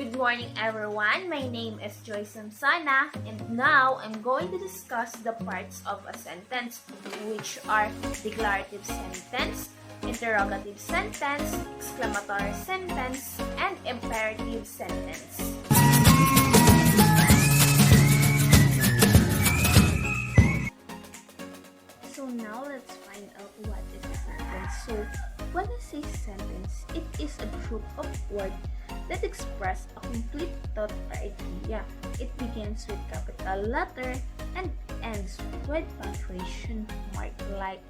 Good morning, everyone. My name is SAMSONA, and now I'm going to discuss the parts of a sentence, which are declarative sentence, interrogative sentence, exclamatory sentence, and imperative sentence. So now let's find out what is a sentence. So when I say sentence, it is a group of words that express a complete thought or idea. It begins with capital letter and ends with punctuation mark like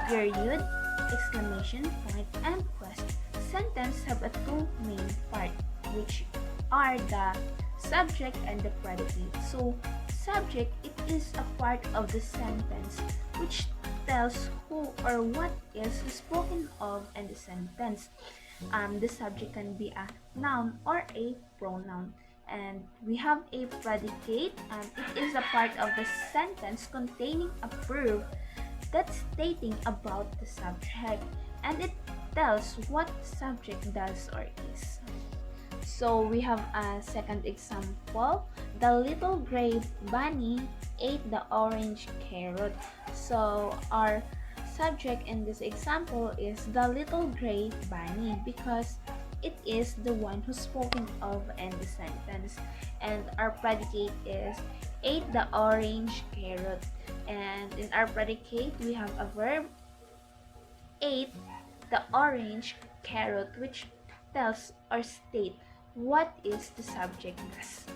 period, exclamation point, and question. Sentence have a two main part, which are the subject and the predicate. So subject, it is a part of the sentence which tells who or what is spoken of in the sentence. The subject can be a noun or a pronoun. And we have a predicate. It is a part of the sentence containing a verb that's stating about the subject, and it tells what the subject does or is. So we have a second example. The little gray bunny ate the orange carrot. So our subject in this example is the little gray bunny because it is the one who's spoken of in the sentence, and our predicate is ate the orange carrot. And in our predicate we have a verb ate the orange carrot, which tells or state what is the subject does.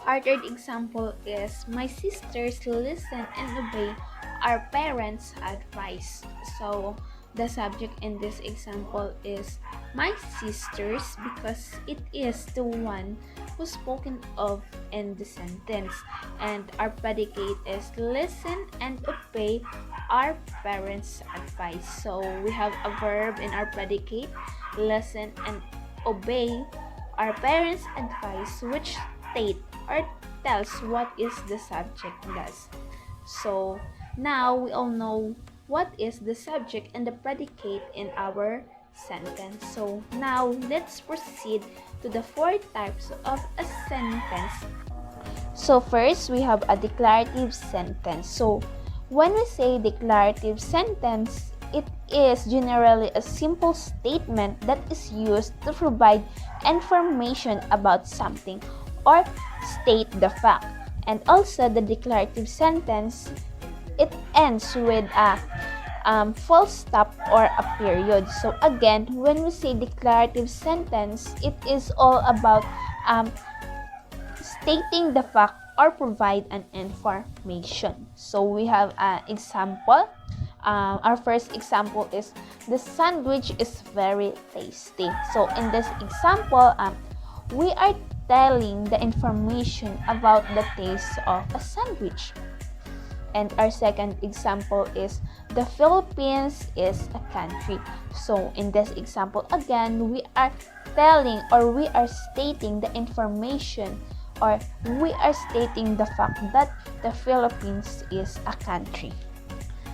Our third example is my sisters listen and obey our parents' advice. So the subject in this example is my sisters because it is the one who's spoken of in the sentence, and our predicate is listen and obey our parents' advice. So we have a verb in our predicate, listen and obey our parents' advice, which state or tells what is the subject does. So now we all know what is the subject and the predicate in our sentence. So now let's proceed to the four types of a sentence. So first we have a declarative sentence. So when we say declarative sentence, it is generally a simple statement that is used to provide information about something or state the fact. And also the declarative sentence, it ends with a full stop or a period. So again, when we say declarative sentence, it is all about stating the fact or provide an information. So we have an example. Our first example is the sandwich is very tasty. So in this example, we are telling the information about the taste of a sandwich. And our second example is the Philippines is a country. So in this example again, we are telling or we are stating the information, or we are stating the fact that the Philippines is a country.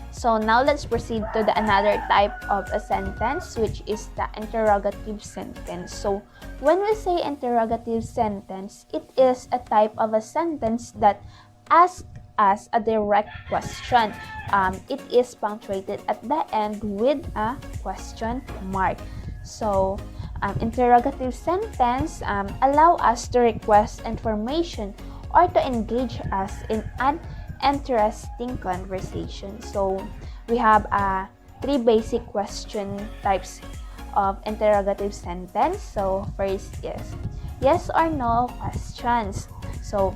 So now let's proceed to the another type of a sentence, which is the interrogative sentence. So when we say interrogative sentence, it is a type of a sentence that asks us a direct question. It is punctuated at the end with a question mark. So interrogative sentence allow us to request information or to engage us in an interesting conversation. So we have three basic question types of interrogative sentence. So first is yes or no questions. So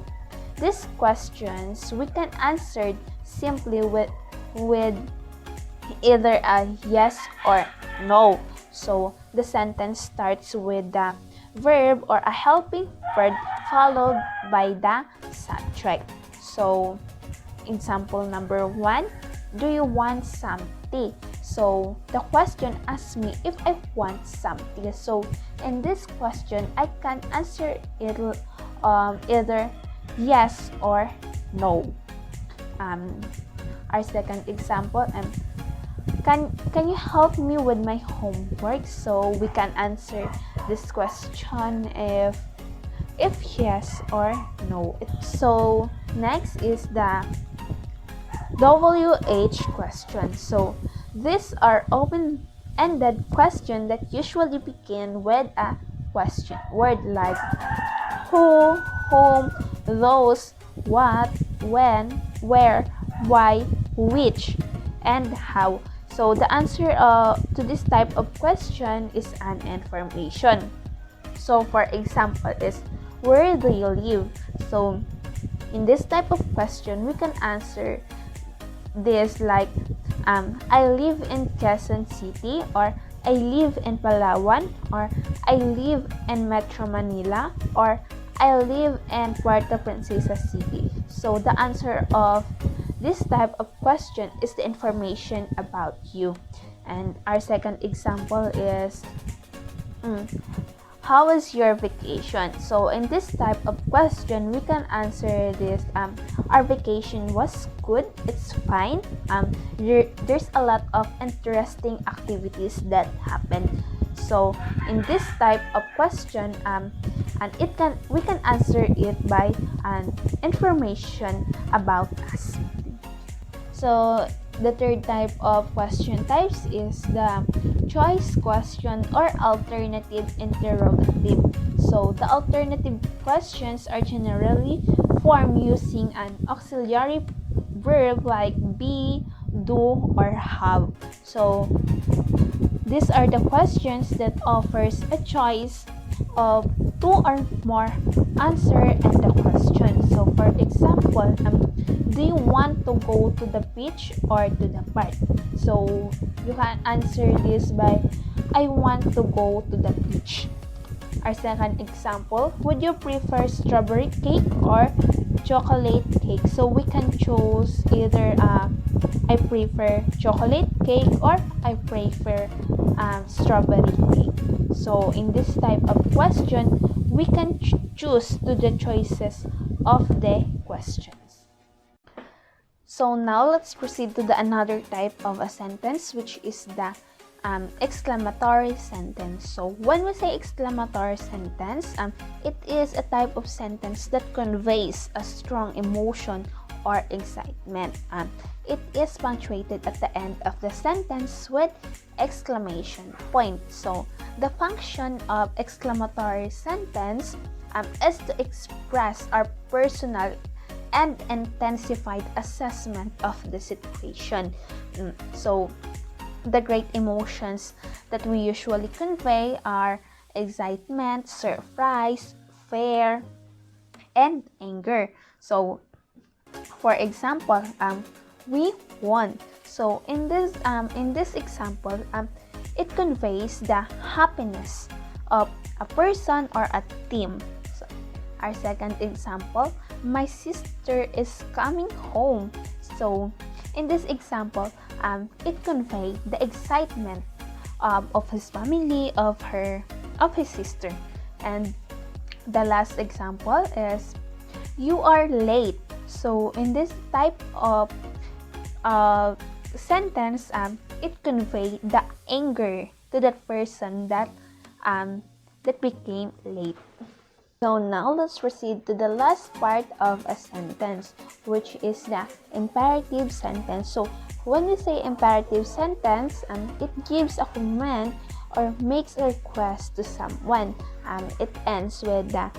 these questions we can answer simply with either a yes or no. So the sentence starts with the verb or a helping verb followed by the subject. So example number 1, do you want some tea? So the question asks me if I want some tea. So in this question, I can answer it either yes or no. Our second example, can you help me with my homework? So we can answer this question if yes or no. So next is the WH question. So these are open-ended questions that usually begin with a question word like who, whom, those, what, when, where, why, which, and how. So the answer to this type of question is an information. So for example is where do you live? So in this type of question we can answer this like I live in Quezon City, or I live in Palawan, or I live in Metro Manila, or I live in Puerto Princesa City. So the answer of this type of question is the information about you. And our second example is how was your vacation? So in this type of question, we can answer this our vacation was good, it's fine. There's a lot of interesting activities that happened. So in this type of question, and we can answer it by information about us. So the third type of question types is the choice question or alternative interrogative. So the alternative questions are generally formed using an auxiliary verb like be, do, or have. So these are the questions that offers a choice of two or more answer and the question. So for example, do you want to go to the beach or to the park? So you can answer this by I want to go to the beach. Our second example, would you prefer strawberry cake or chocolate cake? So we can choose either I prefer chocolate cake or I prefer strawberry cake. So in this type of question, we can choose to the choices of the questions. So now let's proceed to the another type of a sentence, which is the exclamatory sentence. So when we say exclamatory sentence, it is a type of sentence that conveys a strong emotion or excitement. It is punctuated at the end of the sentence with exclamation point. So the function of exclamatory sentence is to express our personal and intensified assessment of the situation. So the great emotions that we usually convey are excitement, surprise, fear, and anger. So for example, we won. So in this example, it conveys the happiness of a person or a team. So our second example, my sister is coming home. So in this example, it conveys the excitement of his family, of his sister. And the last example is you are late. So in this type of sentence, it conveys the anger to that person that became late. So now let's proceed to the last part of a sentence, which is the imperative sentence. So when we say imperative sentence, it gives a command or makes a request to someone. It ends with the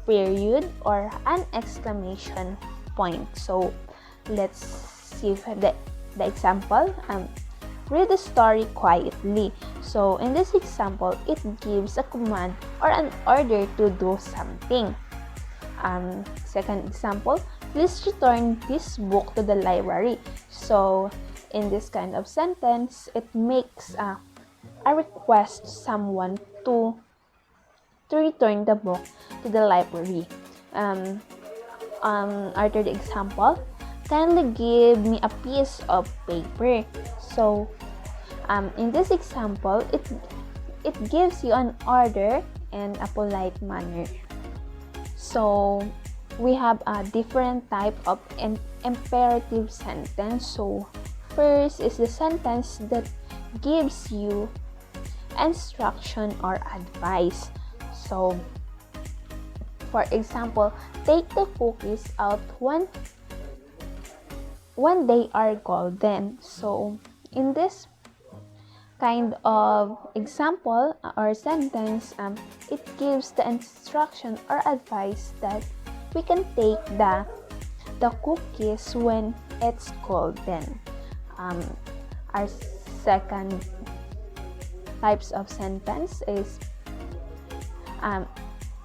period or an exclamation point. So let's see the example. Read the story quietly. So in this example, it gives a command or an order to do something. Second example, please return this book to the library. So in this kind of sentence, it makes a request to someone to return the book to the library. Our third example, kindly give me a piece of paper. So in this example, it gives you an order in a polite manner. So we have a different type of imperative sentence. So first is the sentence that gives you instruction or advice. So, for example, take the cookies out when they are golden. So, in this kind of example or sentence, it gives the instruction or advice that we can take the cookies when it's golden. Our second types of sentence is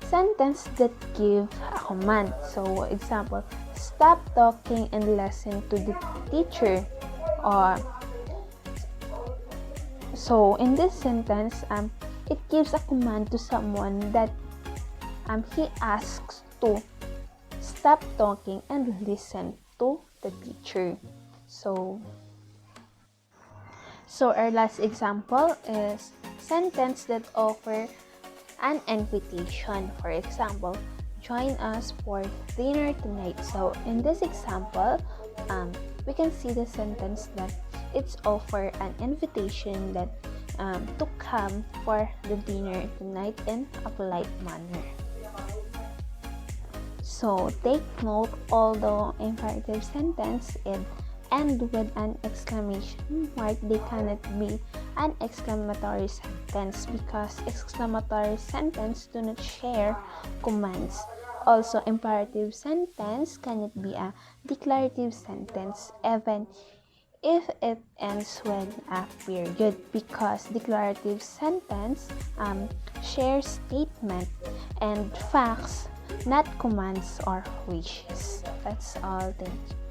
sentence that give a command. So, example, stop talking and listen to the teacher. Or so in this sentence, it gives a command to someone that he asks to stop talking and listen to the teacher. So our last example is sentence that offer an invitation. For example, join us for dinner tonight. So in this example, we can see the sentence that it's offer an invitation that to come for the dinner tonight in a polite manner. So take note, although imperative sentence end with an exclamation mark, they cannot be an exclamatory sentence because exclamatory sentence do not share commands. Also, imperative sentence cannot be a declarative sentence even if it ends with a period, because declarative sentence shares statement and facts, not commands or wishes. That's all. Thank you.